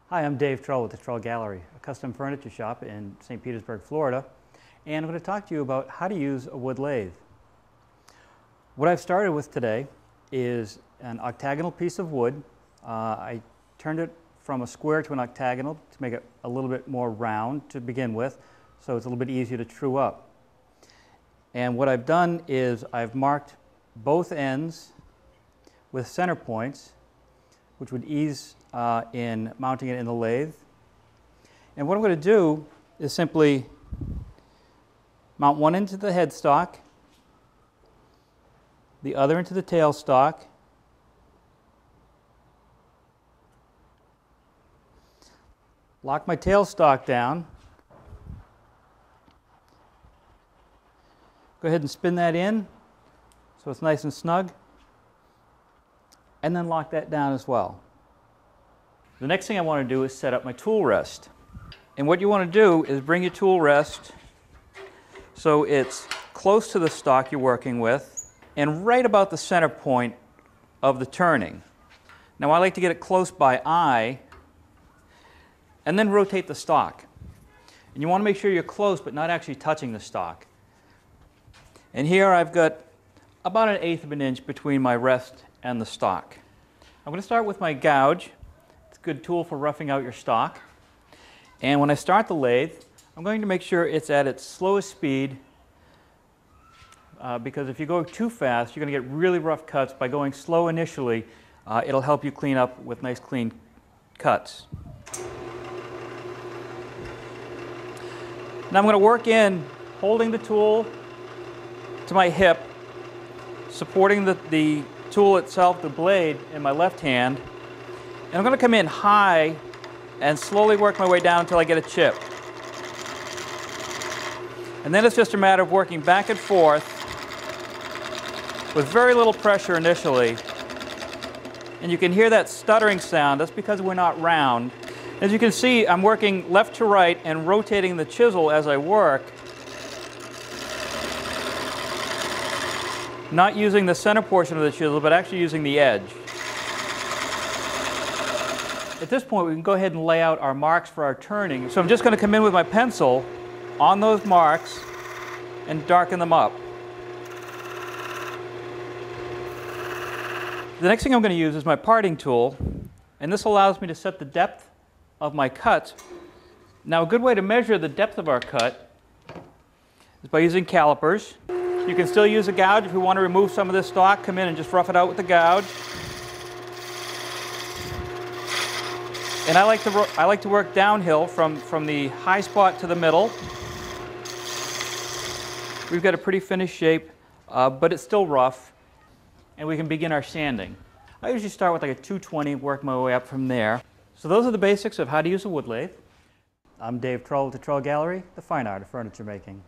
Hi, I'm Dave Trull with the Trull Gallery, a custom furniture shop in St. Petersburg, Florida, and I'm going to talk to you about how to use a wood lathe. What I've started with today is an octagonal piece of wood. I turned it from a square to an octagonal to make it a little bit more round to begin with, so it's a little bit easier to true up. And what I've done is I've marked both ends with center points, which would ease in mounting it in the lathe. And what I'm going to do is simply mount one into the headstock, the other into the tailstock, lock my tailstock down, go ahead and spin that in so it's nice and snug, and then lock that down as well. The next thing I want to do is set up my tool rest. And what you want to do is bring your tool rest so it's close to the stock you're working with and right about the center point of the turning. Now I like to get it close by eye and then rotate the stock. And you want to make sure you're close but not actually touching the stock. And here I've got about 1/8 of an inch between my rest and the stock. I'm going to start with my gouge. It's a good tool for roughing out your stock. And when I start the lathe, I'm going to make sure it's at its slowest speed because if you go too fast, you're going to get really rough cuts. By going slow initially, it'll help you clean up with nice clean cuts. Now I'm going to work in holding the tool to my hip, supporting the tool itself, the blade, in my left hand. And I'm going to come in high and slowly work my way down until I get a chip. And then it's just a matter of working back and forth with very little pressure initially. And you can hear that stuttering sound. That's because we're not round. As you can see, I'm working left to right and rotating the chisel as I work, not using the center portion of the chisel, but actually using the edge. At this point, we can go ahead and lay out our marks for our turning. So I'm just going to come in with my pencil on those marks and darken them up. The next thing I'm going to use is my parting tool, and this allows me to set the depth of my cuts. Now, a good way to measure the depth of our cut is by using calipers. You can still use a gouge if you want to remove some of this stock. Come in and just rough it out with the gouge. And I like to work downhill from the high spot to the middle. We've got a pretty finished shape, but it's still rough. And we can begin our sanding. I usually start with like a 220, work my way up from there. So those are the basics of how to use a wood lathe. I'm Dave Trull with the Trull Gallery, the fine art of furniture making.